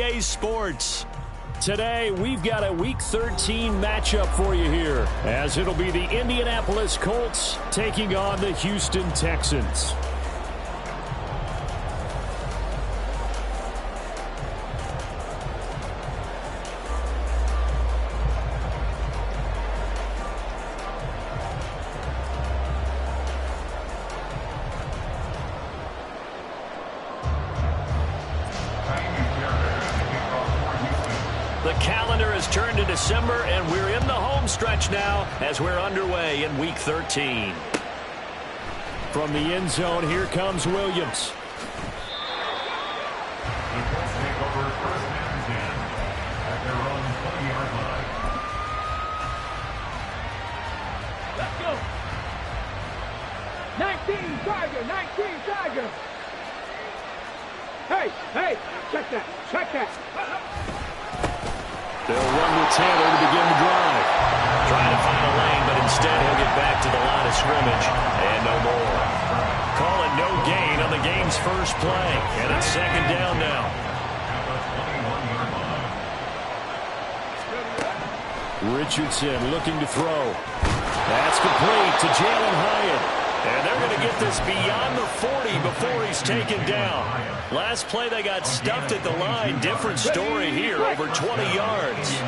EA Sports. Today, we've got a Week 13 matchup for you here, as it'll be the Indianapolis Colts taking on the Houston Texans. The calendar has turned to December, and we're in the home stretch now as we're underway in Week 13. From the end zone, here comes Williams. The Colts take over first and 10 at their own 20-yard line. Let's go. 19 Tiger, 19 Tiger. Hey, check that. They'll run with Taylor to begin the drive. Trying to find a lane, but instead he'll get back to the line of scrimmage. And no more. Call it no gain on the game's first play. And it's second down now. Richardson looking to throw. That's complete to Jalen Hyatt. And they're going to get this beyond the 40 before he's taken down. Last play they got stuffed at the line. Different story here, over 20 yards.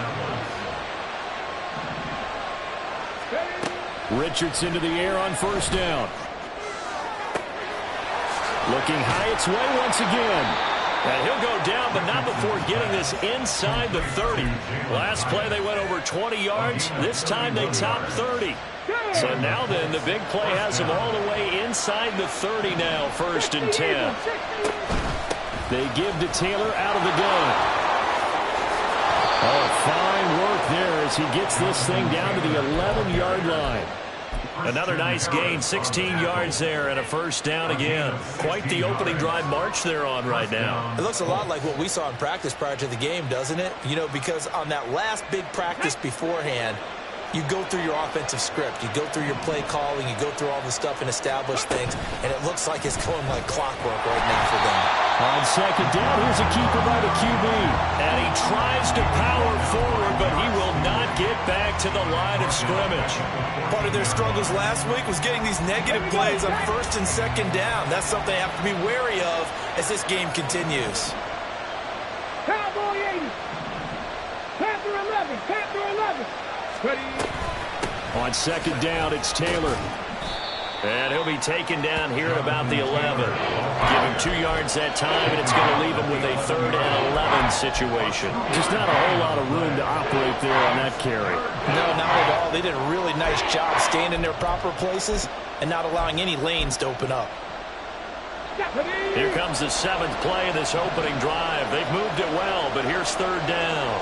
Richardson to the air on first down. Looking Hyatt's way once again. And he'll go down, but not before getting this inside the 30. Last play they went over 20 yards. This time they topped 30. So now then, the big play has them all the way inside the 30 now, first and 10. They give to Taylor out of the gun. Oh, fine work there as he gets this thing down to the 11-yard line. Another nice gain, 16 yards there, and a first down again. Quite the opening drive march they're on right now. It looks a lot like what we saw in practice prior to the game, doesn't it? You know, because on that last big practice beforehand, you go through your offensive script. You go through your play calling. You go through all the stuff and establish things. And it looks like it's going like clockwork right now for them. On second down, here's a keeper by the QB. And he tries to power forward, but he will not get back to the line of scrimmage. Part of their struggles last week was getting these negative plays on first and second down. That's something they have to be wary of as this game continues. Cowboy 80. Panther 11. Panther 11. On second down, it's Taylor. And he'll be taken down here at about the 11. Give him 2 yards that time, and it's going to leave him with a 3rd and 11 situation. Just not a whole lot of room to operate there on that carry. No, not at all. They did a really nice job staying in their proper places and not allowing any lanes to open up. Here comes the 7th play of this opening drive. They've moved it well, but here's 3rd down.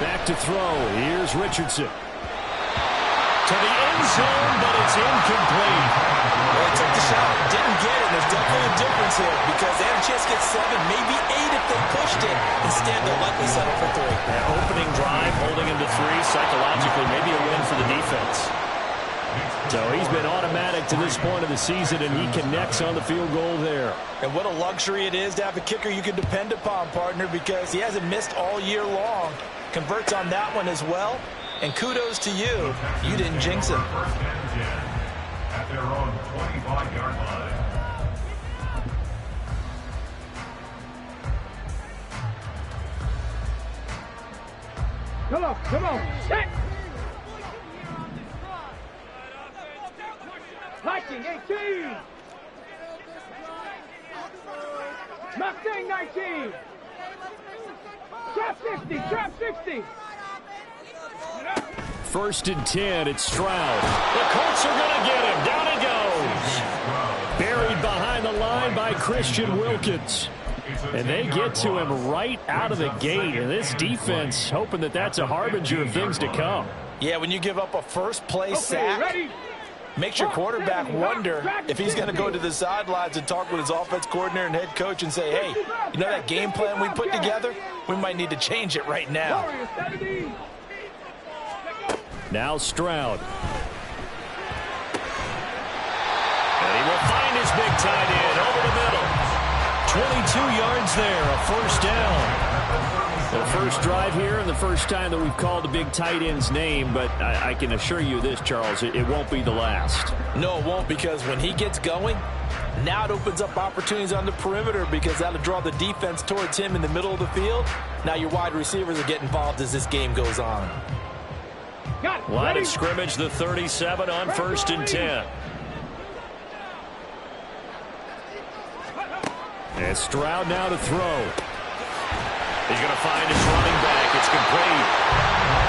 Back to throw. Here's Richardson. To the end zone, but it's incomplete. Well, they took the shot, didn't get it. There's definitely a difference here because they had a chance to get 7, maybe 8 if they pushed it. Instead, they'll likely settle for 3. That opening drive, holding him to 3, psychologically, maybe a win for the defense. So he's been automatic to this point of the season, and he connects on the field goal there. And what a luxury it is to have a kicker you can depend upon, partner, because he hasn't missed all year long. Converts on that one as well. And kudos to you. You didn't jinx him. First and 10 at their own 25-yard line. Come on. Set. Lighting 18. Mustang 19. Trap 60. First and 10, it's Stroud. The Colts are going to get him. Down he goes. Buried behind the line by Christian Wilkins. And they get to him right out of the gate. And this defense hoping that that's a harbinger of things to come. Yeah, when you give up a first-play sack, makes your quarterback wonder if he's going to go to the sidelines and talk with his offense coordinator and head coach and say, hey, you know that game plan we put together? We might need to change it right now. Now Stroud. And he will find his big tight end over the middle. 22 yards there, a first down. The first drive here and the first time that we've called a big tight end's name, but I can assure you this, Charles, it won't be the last. No, it won't, because when he gets going, now it opens up opportunities on the perimeter because that'll draw the defense towards him in the middle of the field. Now your wide receivers will get involved as this game goes on. Line of scrimmage, the 37 on 1st and 10. And Stroud now to throw. He's going to find his running back. It's complete.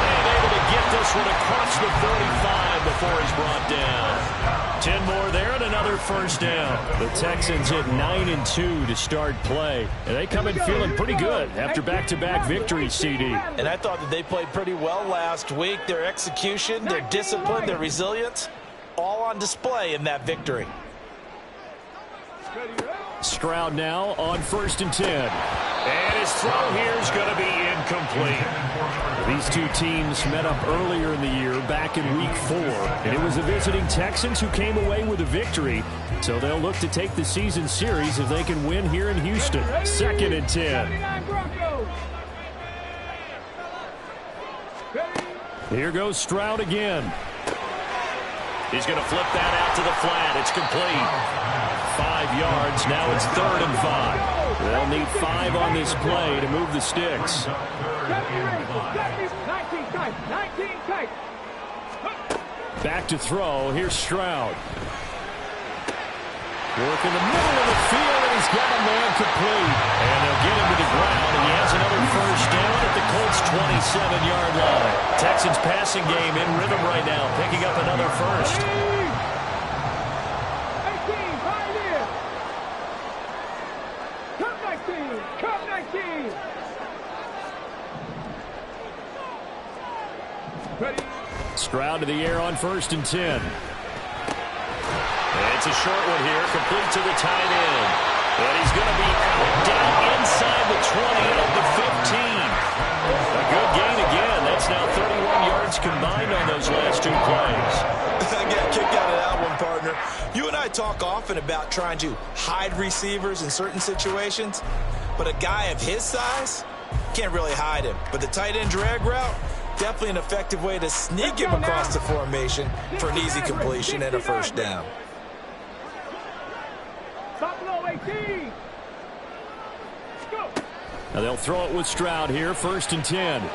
And able to get this one across the 35 before he's brought down. 10 more there and another first down. The Texans hit 9-2 to start play. And they come in feeling pretty good after back-to-back victories, CD. And I thought that they played pretty well last week. Their execution, their discipline, their resilience, all on display in that victory. Stroud now on 1st and 10. And his throw here is going to be incomplete. These two teams met up earlier in the year, back in Week 4. And it was the visiting Texans who came away with a victory. So they'll look to take the season series if they can win here in Houston. 2nd and 10. Here goes Stroud again. He's going to flip that out to the flat. It's complete. 5 yards. Now it's 3rd and 5. They'll need 5 on this play to move the sticks. Back to throw. Here's Stroud. Work in the middle of the field, and he's got a man complete. And they'll get him to the ground, and he has another first down at the Colts' 27-yard line. Texans passing game in rhythm right now, picking up another first. Stroud to the air on 1st and 10. It's a short one here, complete to the tight end. And he's going to be out down inside the 20 of the 15. A good gain again. That's now 31 yards combined on those last 2 plays. I got a kick out of that one, partner. You and I talk often about trying to hide receivers in certain situations, but a guy of his size can't really hide him. But the tight end drag route, definitely an effective way to sneak him across the formation for an easy completion and a first down. Now they'll throw it with Stroud here, 1st and 10. And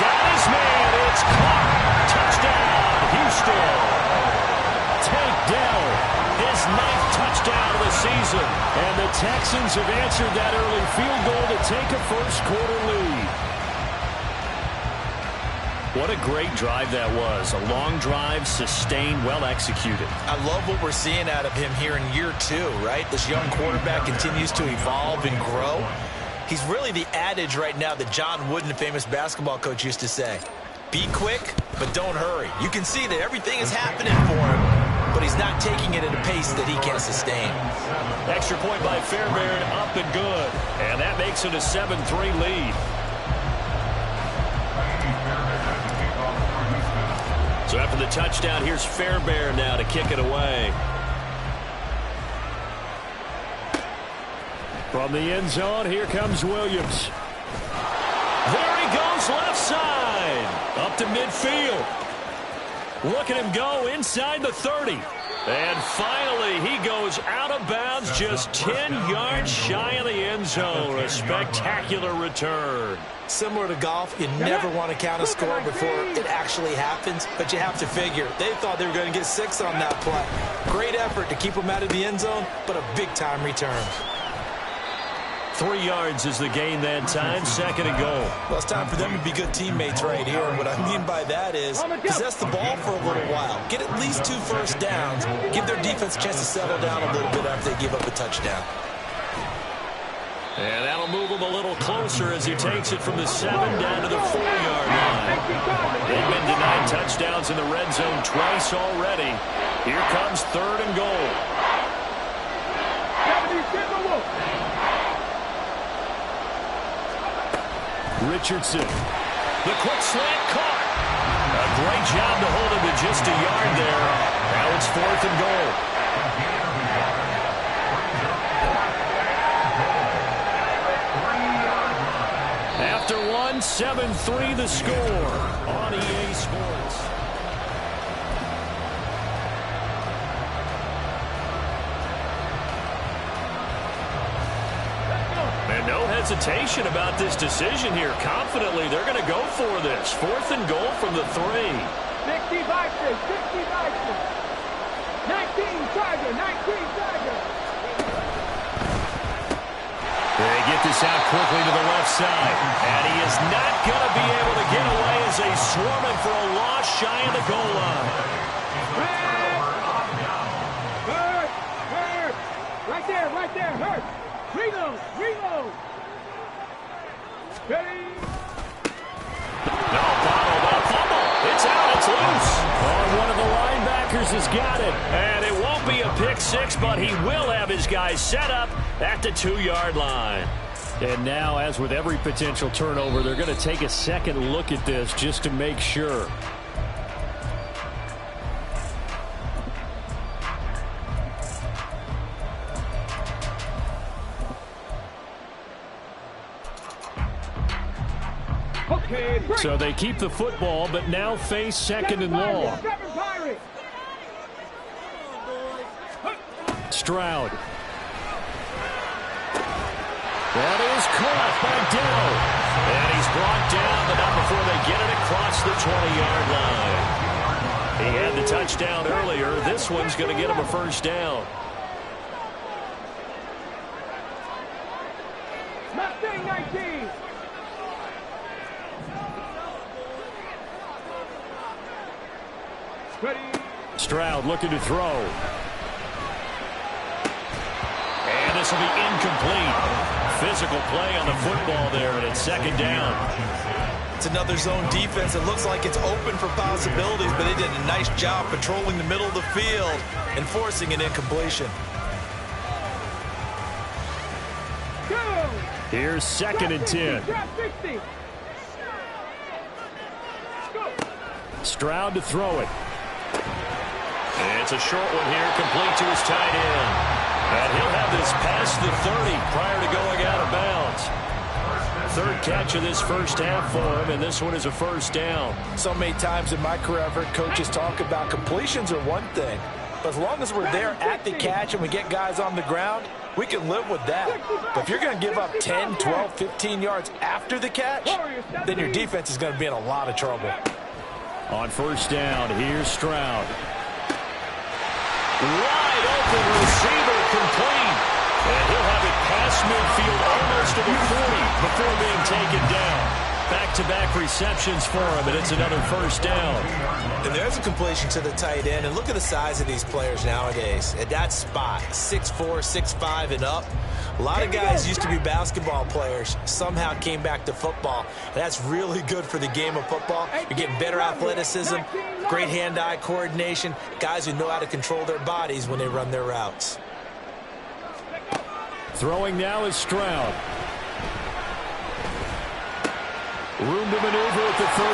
got his man. It's caught. Touchdown, Houston. Tank Dell, His 9th touchdown of the season. and the Texans have answered that early field goal to take a first-quarter lead. What a great drive that was. A long drive, sustained, well executed. I love what we're seeing out of him here in year 2, right? This young quarterback continues to evolve and grow. He's really the adage right now that John Wooden, the famous basketball coach, used to say. Be quick, but don't hurry. You can see that everything is happening for him, but he's not taking it at a pace that he can sustain. Extra point by Fairbairn, up and good. And that makes it a 7-3 lead. So after the touchdown, here's Fairbairn now to kick it away. From the end zone, here comes Williams. There he goes, left side. Up to midfield. Look at him go inside the 30. And finally, he goes out of bounds just 10 yards shy of the end zone. A spectacular return. Similar to golf, you never want to count a score before it actually happens, but you have to figure they thought they were going to get 6 on that play. Great effort to keep them out of the end zone, but a big-time return. 3 yards is the gain that time, 2nd and goal. Well, it's time for them to be good teammates right here. And what I mean by that is possess the ball for a little while. Get at least 2 first downs. Give their defense a chance to settle down a little bit after they give up a touchdown. And that'll move him a little closer as he takes it from the 7 down to the 4-yard line. They've been denied touchdowns in the red zone twice already. Here comes 3rd and goal. Richardson. The quick slant caught. A great job to hold him to just a yard there. Now it's 4th and goal. 1, 7-3 the score on EA Sports. And no hesitation about this decision here. Confidently, they're going to go for this. 4th and goal from the 3. 65, 19 Tiger, 19 Tiger. They get this out quickly to the left side. And he is not going to be able to get away as they swarm him for a loss shy of the goal line. Hurt. Right there, hurt. Reload. Ready? No, bottled up. Fumble. It's out. It's loose. Oh, one of the linebackers has got it. And it won't be a pick six, but he will have his guys set up at the 2-yard line. And now, as with every potential turnover, they're going to take a second look at this just to make sure. So they keep the football, but now face 2nd and long. Stroud. That is caught by Dell. And he's brought down, but not before they get it across the 20-yard line. He had the touchdown earlier. This one's going to get him a first down. Mustang 19. Stroud looking to throw. And this will be incomplete. Physical play on the football there, and it's 2nd down. It's another zone defense. It looks like it's open for possibilities, but they did a nice job patrolling the middle of the field and forcing an incompletion. Here's 2nd and 10. Stroud to throw it. And it's a short one here, complete to his tight end. And he'll have this past the 30 prior to going out of bounds. 3rd catch of this first half for him, and this one is a first down. So many times in my career, I've heard coaches talk about completions are one thing. But as long as we're there at the catch and we get guys on the ground, we can live with that. But if you're going to give up 10, 12, 15 yards after the catch, then your defense is going to be in a lot of trouble. On first down, here's Stroud. Wide open receiver, complete. And he'll have it past midfield almost to the 40 before being taken down. Back-to-back receptions for him, and it's another first down. And there's a completion to the tight end. And look at the size of these players nowadays. At that spot, 6'4", 6'5", and up. A lot of guys used to be basketball players, somehow came back to football. And that's really good for the game of football. You're getting better athleticism, great hand-eye coordination, guys who know how to control their bodies when they run their routes. Throwing now is Stroud. Room to maneuver at the 35.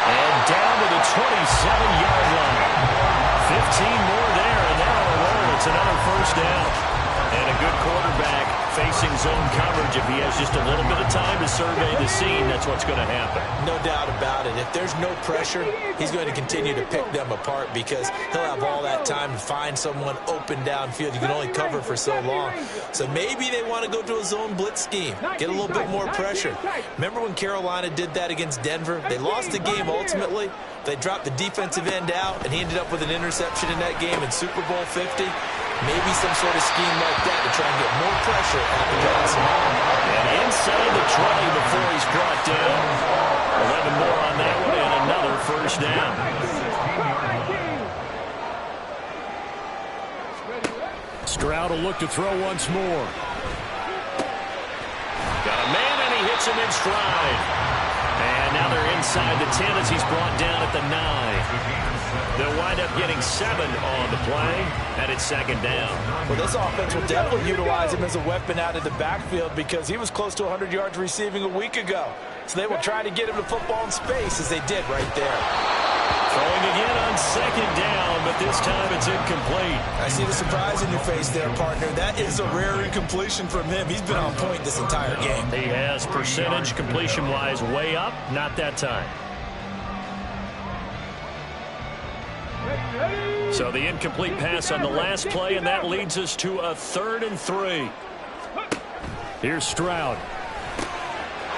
And down to the 27-yard line. 15 more there, and now a roll. It's another first down. And a good quarterback facing zone coverage. If he has just a little bit of time to survey the scene, that's what's going to happen. No doubt about it. If there's no pressure, he's going to continue to pick them apart because he'll have all that time to find someone open downfield. You can only cover for so long. So maybe they want to go to a zone blitz scheme, get a little bit more pressure. Remember when Carolina did that against Denver? They lost the game ultimately. They dropped the defensive end out, and he ended up with an interception in that game in Super Bowl 50. Maybe some sort of scheme like that to try and get more pressure at the passing. And inside the 20 before he's brought down. 11 more on that one, and another first down. Stroud will look to throw once more. Got a man, and he hits him in stride. And now they're inside the 10 as he's brought down at the 9. They'll wind up getting 7 on the play, and it's 2nd down. Well, this offense will definitely utilize him as a weapon out of the backfield because he was close to 100 yards receiving a week ago. So they will try to get him the football in space as they did right there. Throwing again on second down, but this time it's incomplete. I see the surprise in your face there, partner. That is a rare incompletion from him. He's been on point this entire game. He has percentage completion-wise way up, not that time. So the incomplete pass on the last play, and that leads us to a 3rd and 3. Here's Stroud.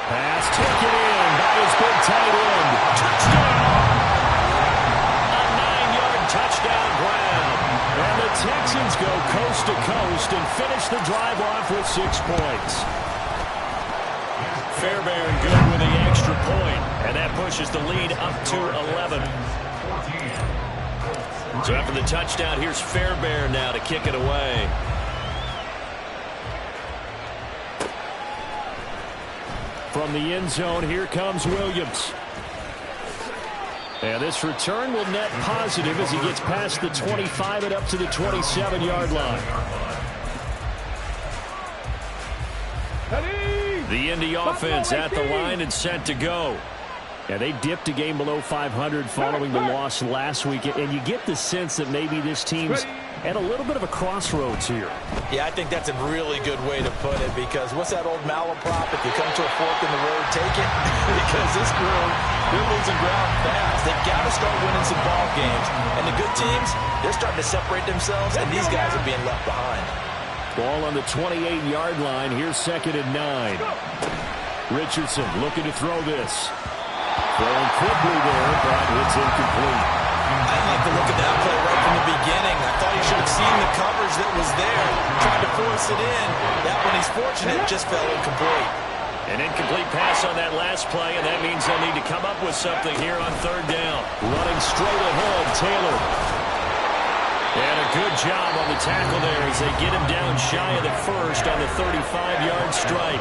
Pass taken in by his big tight end. Touchdown! A 9-yard touchdown grab. And the Texans go coast to coast and finish the drive off with 6 points. Fairbairn good with the extra point, and that pushes the lead up to 11. So after the touchdown, here's Fairbairn now to kick it away. From the end zone, here comes Williams. And this return will net positive as he gets past the 25 and up to the 27-yard line. The Indy offense at the line and set to go. Yeah, they dipped a game below 500 following the loss last week, and you get the sense that maybe this team's at a little bit of a crossroads here. Yeah, I think that's a really good way to put it, because what's that old malaprop? If you come to a fork in the road, take it. Because this group, they're losing ground fast. They've got to start winning some ball games. And the good teams, they're starting to separate themselves, and these guys are being left behind. Ball on the 28-yard line. Here's 2nd and 9. Richardson looking to throw this. Throwing quickly there, but it's incomplete. I like the look at that play right from the beginning. I thought he should have seen the coverage that was there, tried to force it in. That one, he's fortunate, just fell incomplete. An incomplete pass on that last play, and that means they'll need to come up with something here on 3rd down. Running straight ahead, Taylor. And a good job on the tackle there as they get him down shy of the first on the 35-yard strike.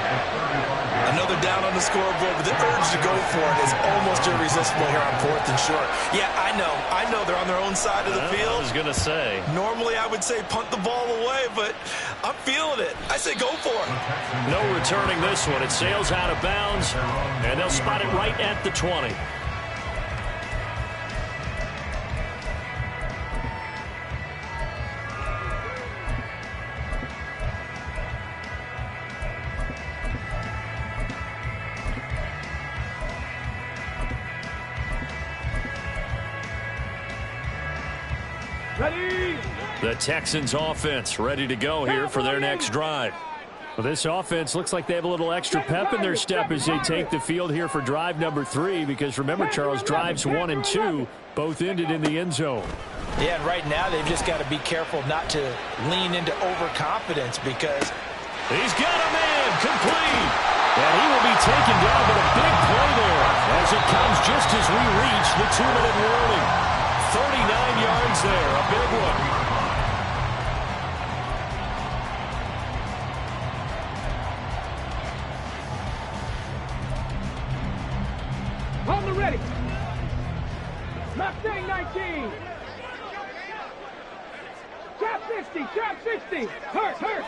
Another down on the scoreboard, but the urge to go for it is almost irresistible here on 4th and short. Yeah, I know they're on their own side of the field. I was going to say. Normally I would say punt the ball away, but I'm feeling it. I say go for it. No returning this one. It sails out of bounds, and they'll spot it right at the 20. The Texans offense ready to go here for their next drive. Well, this offense looks like they have a little extra pep in their step as they take the field here for drive number 3, because remember, Charles, drives 1 and 2 both ended in the end zone. Yeah, and right now they've just got to be careful not to lean into overconfidence, because he's got a man complete. And he will be taken down, but a big play there as it comes just as we reach the 2-minute warning. 39 yards there, a big one. On the ready. Mustang 19. Trap 60, trap 60. Hurt.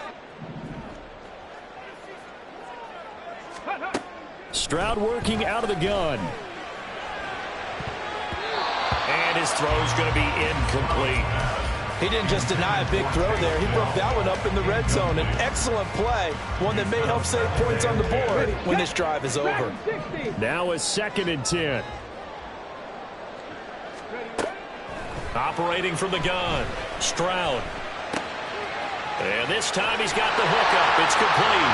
Stroud working out of the gun. And his throw's going to be incomplete. he didn't just deny a big throw there. He broke that one up in the red zone. An excellent play, one that may help save points on the board when this drive is over. Now a 2nd and 10. Operating from the gun, Stroud. And this time he's got the hook up. It's complete.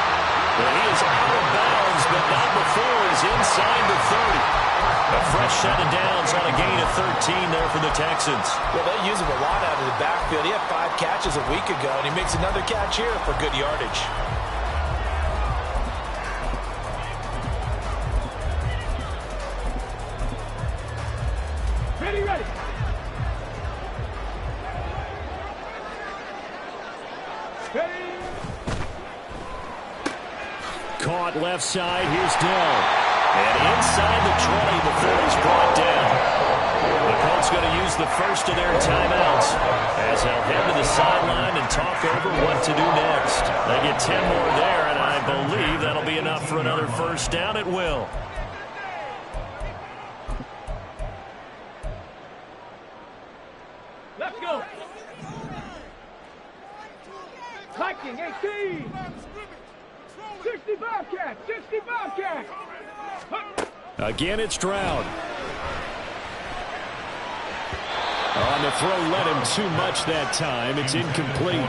Well, he is out of bounds, but not before he's inside the 30. A fresh set of downs on a gain of 13 there for the Texans. Well, they use him a lot out of the backfield. He had 5 catches a week ago, and he makes another catch here for good yardage. Ready. Caught left side. Here's Dell. And inside the 20 before he's brought down. The Colts going to use the first of their timeouts as they'll head to the sideline and talk over what to do next. They get 10 more there, and I believe that'll be enough for another first down. It will. 15. 65 catch. 65 catch. Again, it's Stroud. On the throw, led him too much that time. It's incomplete.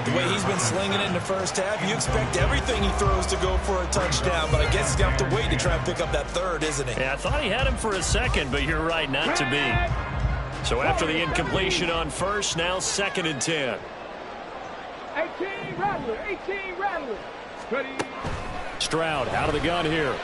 The way he's been slinging it in the first half, you expect everything he throws to go for a touchdown, but I guess he's going to have to wait to try and pick up that third, isn't he? Yeah, I thought he had him for a second, but you're right, not to be. So after the incompletion on first, now 2nd and 10. 18 Rattler. 18 Rattler. Ready. Stroud out of the gun here.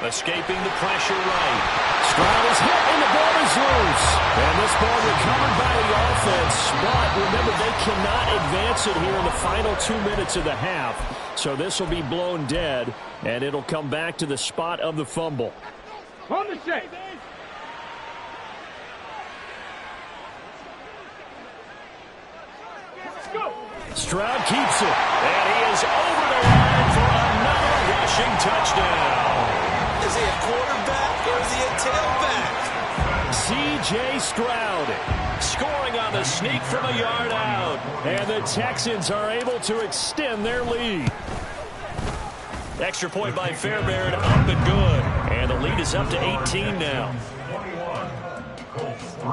Escaping the pressure right. Stroud is hit and the ball is loose. And this ball recovered by the offense. But remember, they cannot advance it here in the final 2 minutes of the half. So this will be blown dead, and it'll come back to the spot of the fumble. On the set. Stroud keeps it. And he is over the line for another rushing touchdown. Is he a quarterback or is he a tailback? C.J. Stroud Scoring on the sneak from a yard out. And the Texans are able to extend their lead. Extra point by Fairbairn, up and good. And the lead is up to 18 now. 21, Colts 3.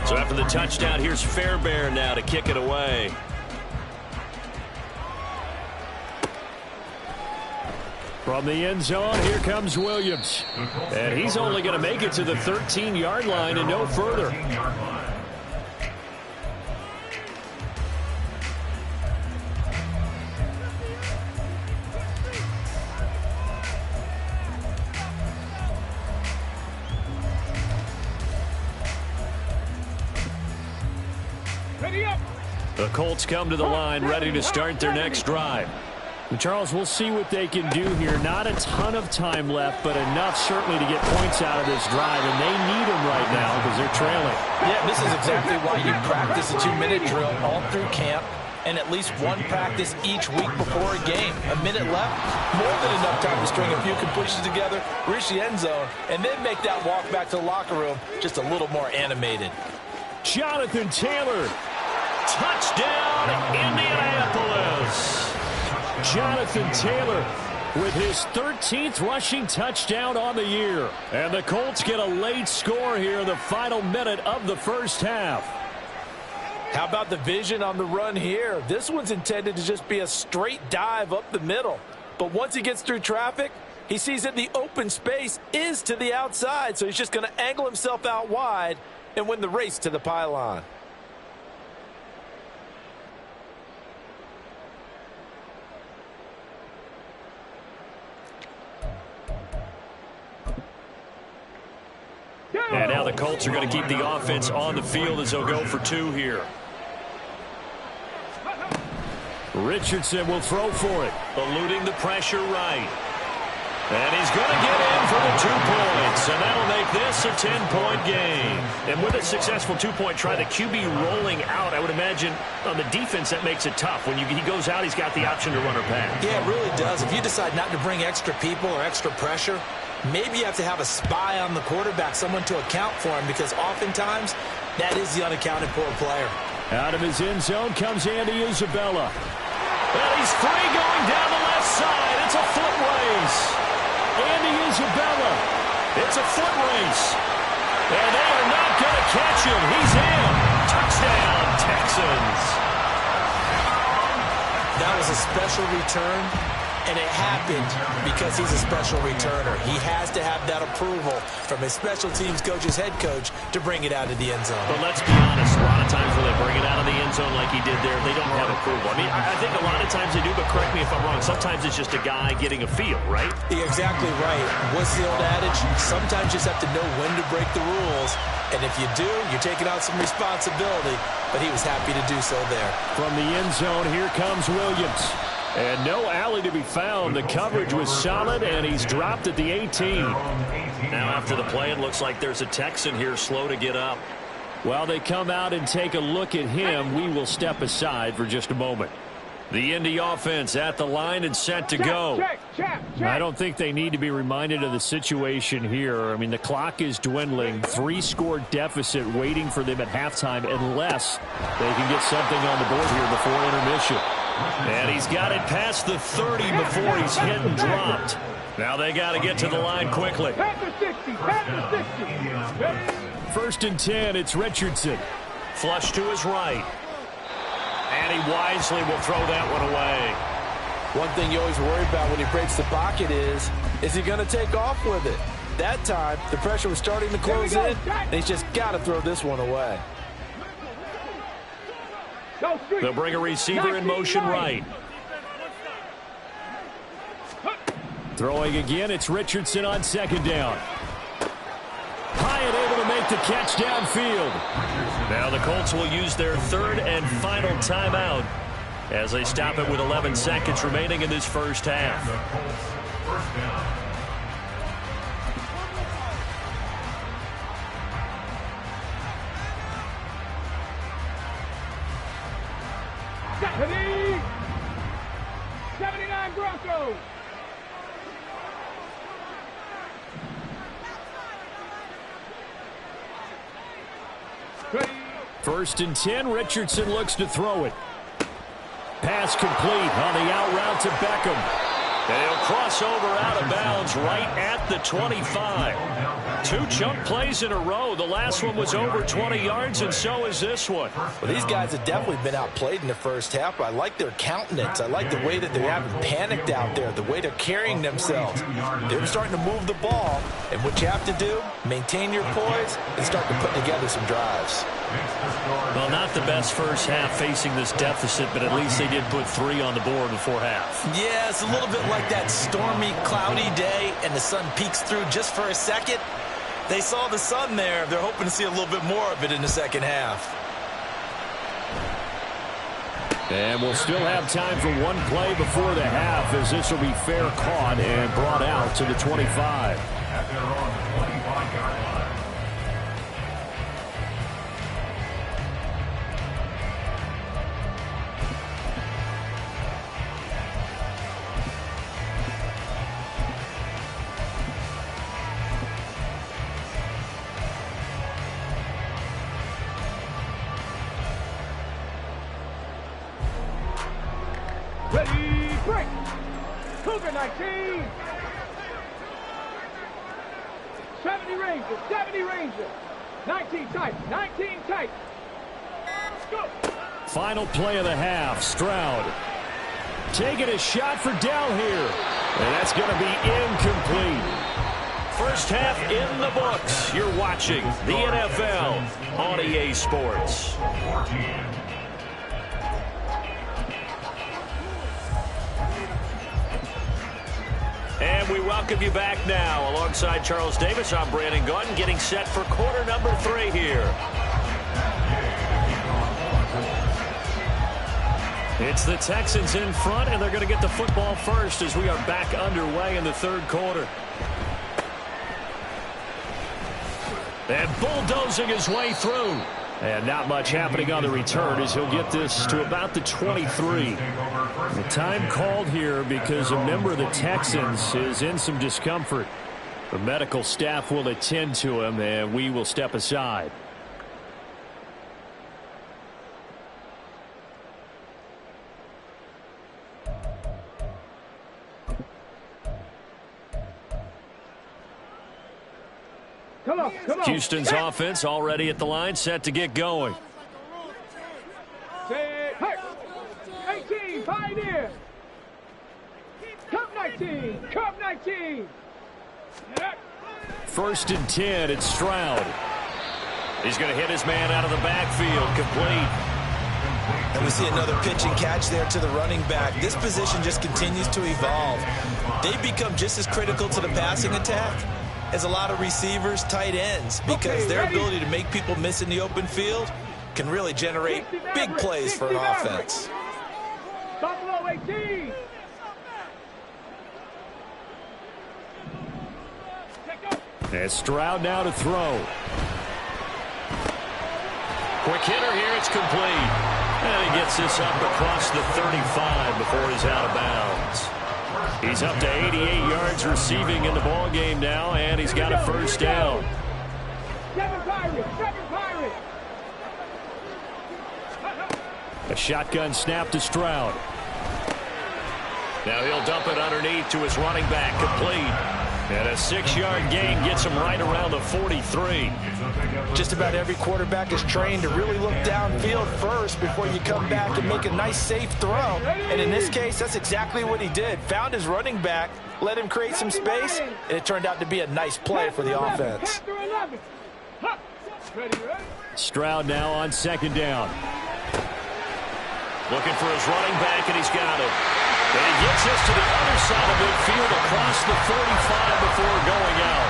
So after the touchdown, here's Fairbairn now to kick it away. From the end zone, here comes Williams. And he's only going to make it to the 13-yard line and no further. Ready up. The Colts come to the line, ready to start their next drive. And Charles, we'll see what they can do here. Not a ton of time left, but enough certainly to get points out of this drive, and they need them right now because they're trailing. Yeah, this is exactly why you practice a 2-minute drill all through camp and at least one practice each week before a game. A minute left, more than enough time to string a few completions together, reach the end zone, and then make that walk back to the locker room just a little more animated. Jonathan Taylor. Touchdown, Indianapolis. Jonathan Taylor with his 13th rushing touchdown on the year. And the Colts get a late score here in the final minute of the first half. How about the vision on the run here? This one's intended to just be a straight dive up the middle. But once he gets through traffic, he sees that the open space is to the outside, so he's just going to angle himself out wide and win the race to the pylon. And now the Colts are going to keep the offense on the field as they'll go for 2 here. Richardson will throw for it. Eluding the pressure right. And he's going to get in for the 2 points. And that'll make this a 10-point game. And with a successful 2-point try, the QB rolling out, I would imagine on the defense that makes it tough. When he goes out, he's got the option to run or pass. Yeah, it really does. If you decide not to bring extra people or extra pressure, maybe you have to have a spy on the quarterback, someone to account for him, because oftentimes that is the unaccounted for player. Out of his end zone comes Andy Isabella. And he's free going down the left side. It's a foot race. Andy Isabella. It's a foot race. And they are not going to catch him. He's in. Touchdown, Texans. That was a special return, and it happened because he's a special returner. He has to have that approval from his special teams coach's head coach to bring it out of the end zone. But let's be honest, a lot of times when they bring it out of the end zone like he did there, they don't have approval. I mean, I think a lot of times they do, but correct me if I'm wrong. Sometimes it's just a guy getting a feel, right? You're exactly right. What's the old adage? Sometimes you just have to know when to break the rules. And if you do, you're taking on some responsibility. But he was happy to do so there. From the end zone, here comes Williams. And no alley to be found. The coverage was solid, and he's dropped at the 18. Now after the play, it looks like there's a Texan here slow to get up. While they come out and take a look at him, we will step aside for just a moment. The Indy offense at the line and set to go. Check. I don't think they need to be reminded of the situation here. I mean, the clock is dwindling. 3-score deficit waiting for them at halftime unless they can get something on the board here before intermission. And he's got it past the 30 before he's hit and dropped. Now they got to get to the line quickly. Pass the 60. First and 10, it's Richardson. Flush to his right. And he wisely will throw that one away. One thing you always worry about when he breaks the pocket is he going to take off with it? That time, the pressure was starting to close in, and he's just got to throw this one away. They'll bring a receiver in motion right. Throwing again, it's Richardson on second down. Hyatt able to make the catch downfield. Now the Colts will use their third and final timeout as they stop it with 11 seconds remaining in this first half. First down. Ready? 79 Broncos. Ready? First and 10, Richardson looks to throw it. Pass complete on the out route to Beckham. And he'll cross over out of bounds right at the 25. 2 chunk plays in a row. The last one was over 20 yards, and so is this one. Well, these guys have definitely been outplayed in the first half. I like their countenance. I like the way that they haven't panicked out there, the way they're carrying themselves. They're starting to move the ball, and what you have to do, maintain your poise and start to put together some drives. Well, not the best first half facing this deficit, but at least they did put 3 on the board before half. Yeah, it's a little bit like that stormy, cloudy day, and the sun peeks through just for a second. They saw the sun there. They're hoping to see a little bit more of it in the second half. And we'll still have time for one play before the half, as this will be fair caught and brought out to the 25. At their own 25-yard line. Ready, break. Cougar 19. 70 Rangers. 19 tight. Go. Final play of the half, Stroud. Taking a shot for Dell here. And that's going to be incomplete. First half in the books. You're watching the NFL on EA Sports. 14. And we welcome you back now. Alongside Charles Davis, I'm Brandon Gautin, getting set for quarter number 3 here. It's the Texans in front, and they're going to get the football first as we are back underway in the third quarter. And bulldozing his way through. And not much happening on the return as he'll get this to about the 23. The time called here because a member of the Texans is in some discomfort. The medical staff will attend to him, and we will step aside. Come on. Houston's offense already at the line, set to get going. Set, hey. 18, Pioneer. Cup 19. First and 10, it's Stroud. He's going to hit his man out of the backfield, complete. And we see another pitch and catch there to the running back. This position just continues to evolve. They become just as critical to the passing attack as a lot of receivers, tight ends, because their ability to make people miss in the open field can really generate big plays for an offense. Buffalo 18. And Stroud now to throw. Quick hitter here, it's complete. And he gets this up across the 35 before he's out of bounds. He's up to 88 yards receiving in the ball game now, and he's got a first down. 7 Pirates, 7 Pirates. A shotgun snap to Stroud. Now he'll dump it underneath to his running back, complete. And a 6-yard gain gets him right around the 43. Just about every quarterback is trained to really look downfield first before you come back and make a nice, safe throw. And in this case, that's exactly what he did. Found his running back, let him create some space, and it turned out to be a nice play for the offense. Stroud now on second down. Looking for his running back, and he's got it. And he gets this to the other side of midfield across the 45 before going out.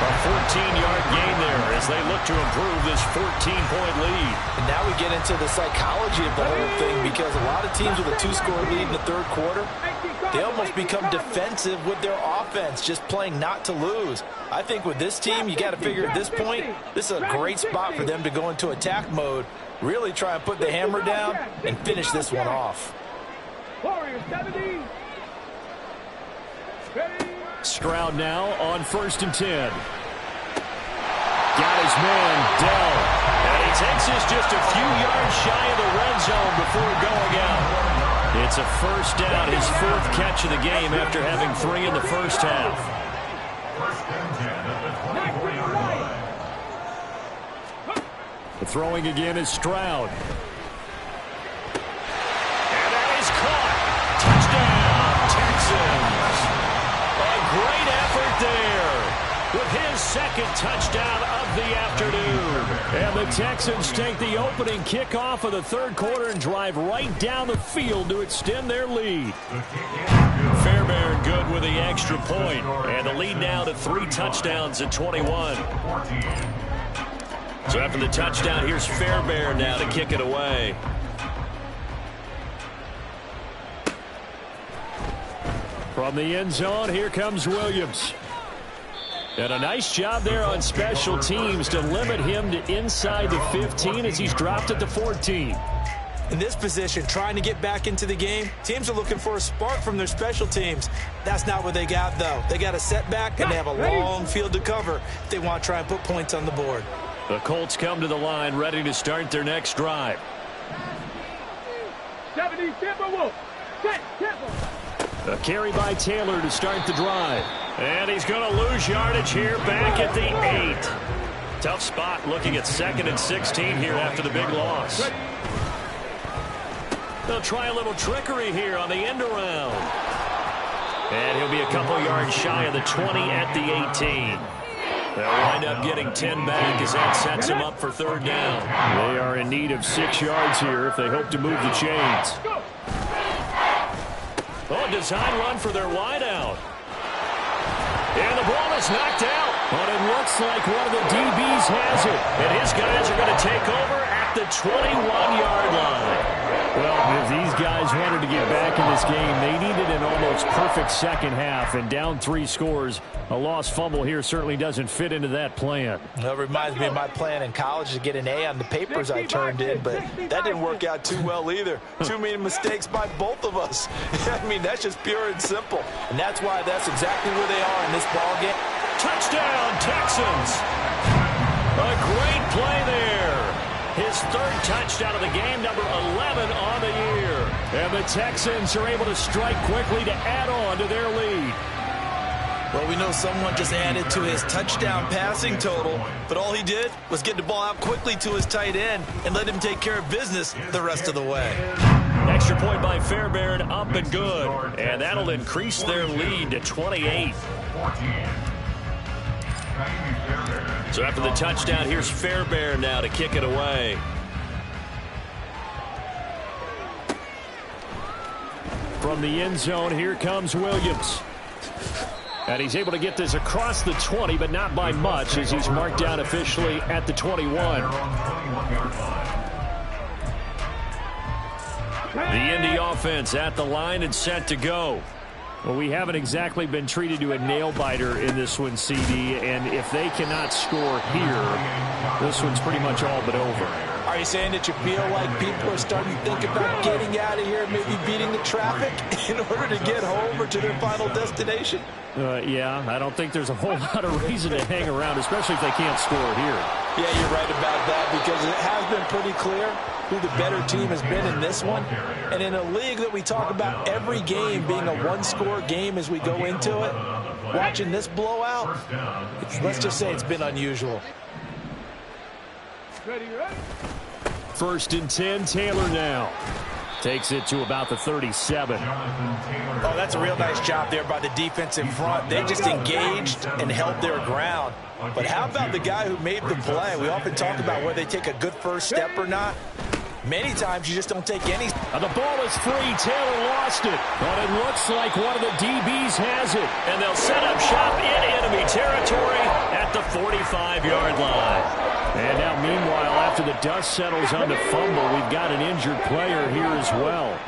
A 14-yard gain there as they look to improve this 14-point lead. And now we get into the psychology of the whole thing, because a lot of teams with a 2-score lead in the third quarter, they almost become defensive with their offense, just playing not to lose. I think with this team, you got to figure at this point, this is a great spot for them to go into attack mode, really try and put the hammer down and finish this one off. Stroud now on 1st and 10. Got his man, Dell. And he takes this just a few yards shy of the red zone before going out. It's a first down, his 4th catch of the game after having 3 in the first half. The throwing again is Stroud. And that is caught. Touchdown, Texans. A great effort there with his 2nd touchdown of the afternoon. And the Texans take the opening kickoff of the 3rd quarter and drive right down the field to extend their lead. Fairbairn good with the extra point. And the lead now to 3 touchdowns at 21. So after the touchdown, here's Fairbairn now to kick it away. From the end zone, here comes Williams. And a nice job there on special teams to limit him to inside the 15 as he's dropped at the 14. In this position, trying to get back into the game, teams are looking for a spark from their special teams. That's not what they got, though. They got a setback, and they have a long field to cover if they want to try and put points on the board. The Colts come to the line ready to start their next drive. 70 Timberwolves. Set Timber. A carry by Taylor to start the drive. And he's going to lose yardage here back at the 8. Tough spot looking at 2nd and 16 here after the big loss. They'll try a little trickery here on the end around. And he'll be a couple yards shy of the 20 at the 18. They'll wind up getting 10 back as that sets him up for 3rd down. They are in need of 6 yards here if they hope to move the chains. Oh, design run for their wideout. And the ball is knocked out. But it looks like one of the DBs has it. And his guys are going to take over at the 21-yard line. Well, if these guys wanted to get back in this game, they needed an almost perfect second half. And down 3 scores, a lost fumble here certainly doesn't fit into that plan. That reminds me of my plan in college to get an A on the papers I turned in, but that didn't work out too well either. Too many mistakes by both of us. I mean, that's just pure and simple. And that's why that's exactly where they are in this ball game. Touchdown, Texans. A great play there. His 3rd touchdown of the game, number 11 on the year. And the Texans are able to strike quickly to add on to their lead. Well, we know someone just added to his touchdown passing total, but all he did was get the ball out quickly to his tight end and let him take care of business the rest of the way. Extra point by Fairbairn, up and good. And that'll increase their lead to 28. So after the touchdown, here's Fairbairn now to kick it away. From the end zone, here comes Williams. And he's able to get this across the 20, but not by much, as he's marked down officially at the 21. The Indy offense at the line and set to go. Well, we haven't exactly been treated to a nail-biter in this one, CD, and if they cannot score here, this one's pretty much all but over. Are you saying that you feel like people are starting to think about getting out of here, maybe beating the traffic in order to get home or to their final destination? Yeah, I don't think there's a whole lot of reason to hang around, especially if they can't score here. Yeah, you're right about that, because it has been pretty clear who the better team has been in this one. And in a league that we talk about every game being a one-score game as we go into it, watching this blowout, let's just say it's been unusual. First and 10, Taylor now. Takes it to about the 37. Oh, that's a real nice job there by the defense in front. They just engaged and held their ground. But how about the guy who made the play? We often talk about whether they take a good first step or not. Many times you just don't take any. The ball is free. Taylor lost it. But it looks like one of the DBs has it. And they'll set up shop in enemy territory at the 45-yard line. And now, meanwhile, after the dust settles on the fumble, we've got an injured player here as well.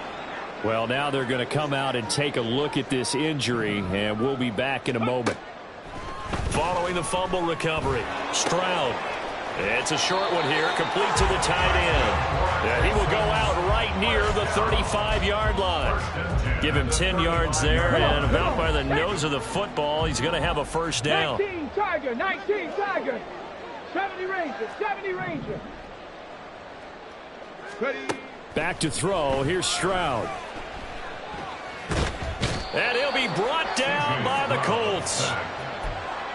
Well, now they're going to come out and take a look at this injury, and we'll be back in a moment. Following the fumble recovery, Stroud. It's a short one here, complete to the tight end. Yeah, he will go out right near the 35-yard line. Give him 10 yards there, and about by the nose of the football, he's going to have a first down. 19 Tiger, 19 Tiger. 70 Ranger, 70 Ranger. Ready. Back to throw. Here's Stroud. And he'll be brought down by the Colts.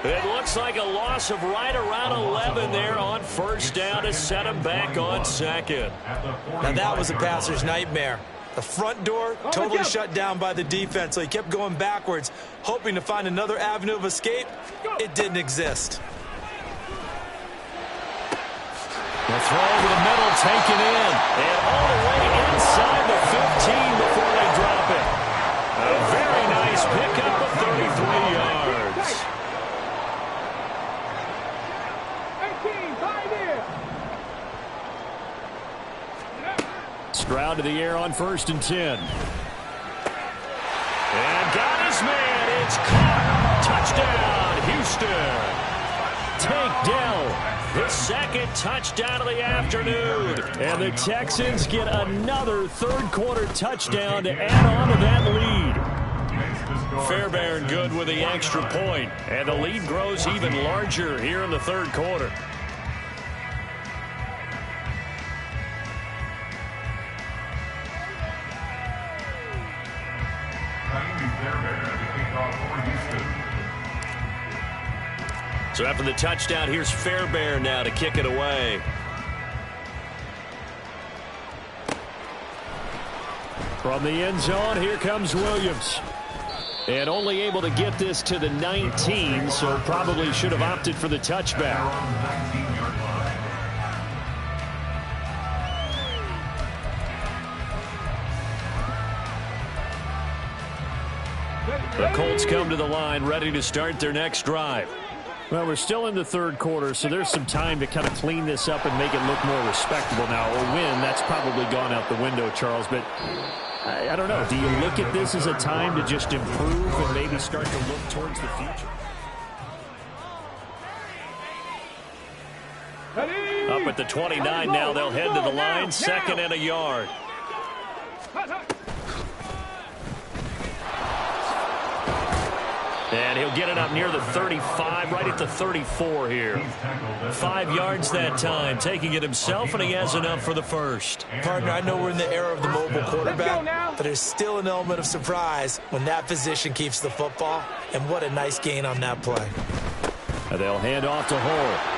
It looks like a loss of right around 11 there on first down to set him back on second. Now that was a passer's nightmare. The front door totally shut down by the defense, so he kept going backwards, hoping to find another avenue of escape. It didn't exist. The throw over the middle taken in. And all the way inside the 15 before they drop it. A very nice pickup of 33 yards. 18, 5 here. Stroud to the air on first and 10. And got his man. It's caught. Touchdown, Houston. Tank Dell. His second touchdown of the afternoon. And the Texans get another third-quarter touchdown to add on to that lead. Fairbairn good with the extra point. And the lead grows even larger here in the third quarter. So after the touchdown, here's Fairbairn now to kick it away. From the end zone, here comes Williams. And only able to get this to the 19, so probably should have opted for the touchback. The Colts come to the line, ready to start their next drive. Well, we're still in the third quarter, so there's some time to kind of clean this up and make it look more respectable now. A win, that's probably gone out the window, Charles, but I don't know. Do you look at this as a time to just improve and maybe start to look towards the future? Up at the 29 now, they'll head to the line, second and a yard. And he'll get it up near the 35, right at the 34 here. 5 yards that time, taking it himself, and he has enough for the first. Partner, I know we're in the era of the mobile quarterback, but there's still an element of surprise when that position keeps the football. And what a nice gain on that play. And they'll hand off to Hull.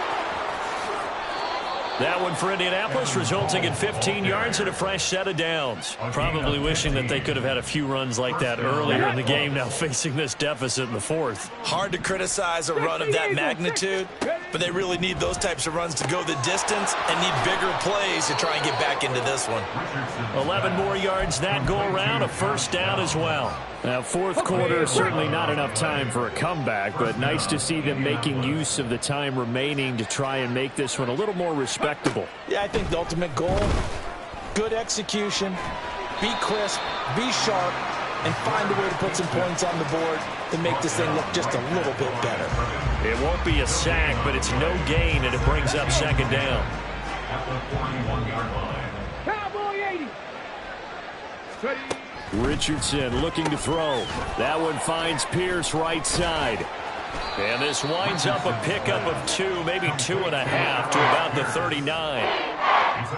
That one for Indianapolis, resulting in 15 yards and a fresh set of downs. Probably wishing that they could have had a few runs like that earlier in the game, now facing this deficit in the fourth. Hard to criticize a run of that magnitude, but they really need those types of runs to go the distance and need bigger plays to try and get back into this one. 11 more yards that go around, a first down as well. Now, fourth quarter, certainly not enough time for a comeback, but nice to see them making use of the time remaining to try and make this one a little more respectable. Yeah, I think the ultimate goal, good execution, be crisp, be sharp, and find a way to put some points on the board to make this thing look just a little bit better. It won't be a sack, but it's no gain, and it brings up second down. at the 41-yard line. Cowboy 80. Richardson looking to throw. That one finds Pierce right side. And this winds up a pickup of 2, maybe 2.5 to about the 39.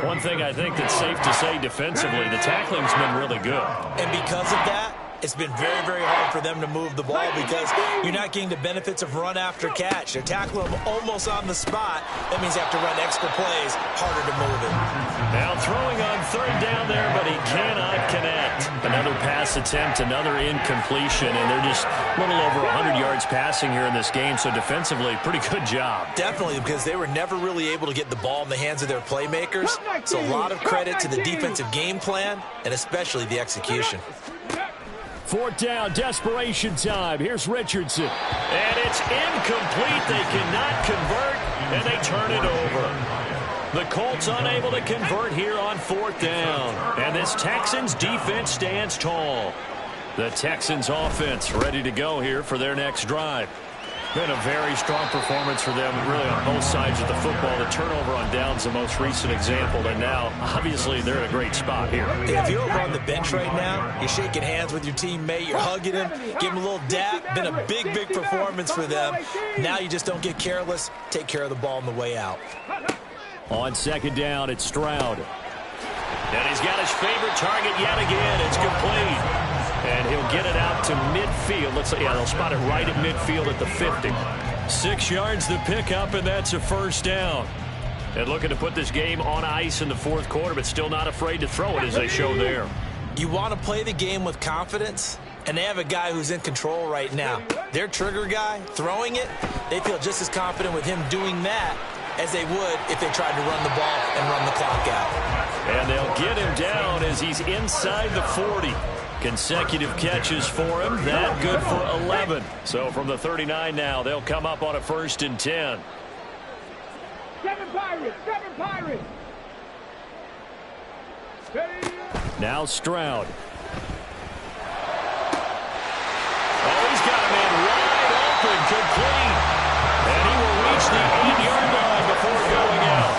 One thing I think that's safe to say defensively, the tackling's been really good. And because of that, it's been very, very hard for them to move the ball because you're not getting the benefits of run after catch. They're tackling them almost on the spot. That means they have to run extra plays, harder to move it. Now throwing on third down there, but he cannot connect. Another pass attempt, another incompletion, and they're just a little over 100 yards passing here in this game, so defensively, pretty good job. Definitely, because they were never really able to get the ball in the hands of their playmakers. So a lot of credit to the defensive game plan, and especially the execution. Fourth down, desperation time. Here's Richardson. And it's incomplete. They cannot convert, and they turn it over. The Colts unable to convert here on fourth down. And this Texans defense stands tall. The Texans offense ready to go here for their next drive. Been a very strong performance for them, really, on both sides of the football. The turnover on downs, the most recent example, and now, obviously, they're in a great spot here. If you're over on the bench right now, you're shaking hands with your teammate, you're hugging him, give him a little dap. Been a big, big performance for them. Now you just don't get careless. Take care of the ball on the way out. On second down, it's Stroud. And he's got his favorite target yet again. It's complete. And he'll get it out to midfield. They'll spot it right at midfield at the 50. 6 yards the pickup, and that's a first down. And looking to put this game on ice in the fourth quarter, but still not afraid to throw it as they show there. You want to play the game with confidence, and they have a guy who's in control right now. Their trigger guy, throwing it, they feel just as confident with him doing that as they would if they tried to run the ball and run the clock out. And they'll get him down as he's inside the 40. Consecutive catches for him. That good for 11. So from the 39 now, they'll come up on a 1st and 10. 7 Pirates, 7 Pirates. Now Stroud. Oh, he's got a man wide open, complete. And he will reach the 8-yard line before going out.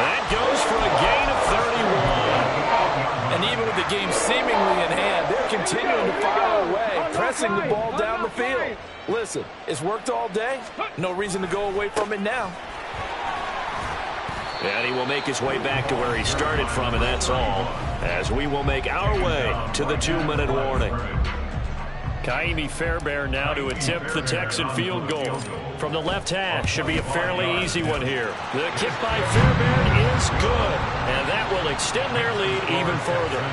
That goes for a gain of 31. And even with the game seemingly in hand, they're continuing to fire away, pressing the ball down the field. Listen, it's worked all day. No reason to go away from it now. And he will make his way back to where he started from, and that's all, as we will make our way to the 2-minute warning. Kaimi Fairbairn now to attempt the Texan field goal. From the left hash, should be a fairly easy one here. The kick by Fairbairn is good, and that will extend their lead even further.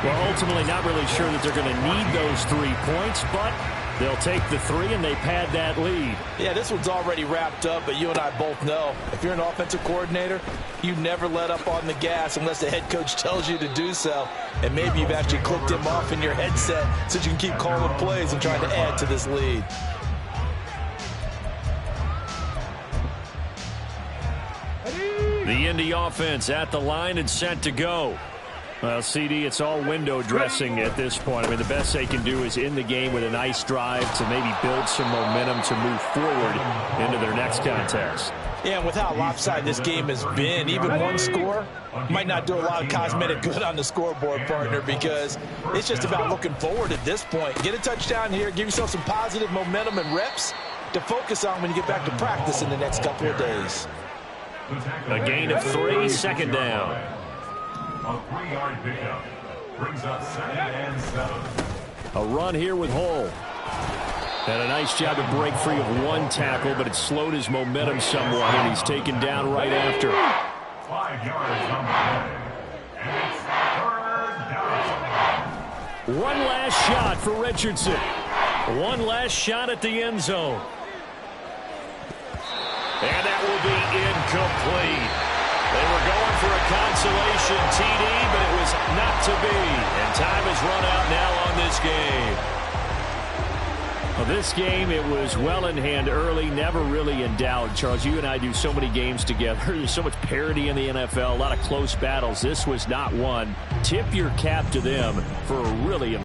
Well, ultimately not really sure that they're going to need those 3 points, but they'll take the 3 and they pad that lead. Yeah, this one's already wrapped up, but you and I both know if you're an offensive coordinator, you never let up on the gas unless the head coach tells you to do so. And maybe you've actually clicked him off in your headset so you can keep calling plays and trying to add to this lead. The Indy offense at the line and set to go. Well, CD, it's all window dressing at this point. I mean, the best they can do is in the game with a nice drive to maybe build some momentum to move forward into their next contest. Yeah, and with how lopsided this game has been, even one score might not do a lot of cosmetic good on the scoreboard, partner, because it's just about looking forward at this point. Get a touchdown here, give yourself some positive momentum and reps to focus on when you get back to practice in the next couple of days. A gain of 3, second down. A 3-yard pickup brings up 2nd and 7. A run here with Hull. And a nice job to break free of one tackle, but it slowed his momentum somewhat, and he's taken down right after. 5 yards on the play. And it's 3rd down. One last shot for Richardson. One last shot at the end zone. And that will be incomplete. They were going for a consolation TD, but it was not to be. And time has run out now on this game. Well, this game, it was well in hand early, never really in doubt. Charles, you and I do so many games together. There's so much parity in the NFL, a lot of close battles. This was not one. Tip your cap to them for a really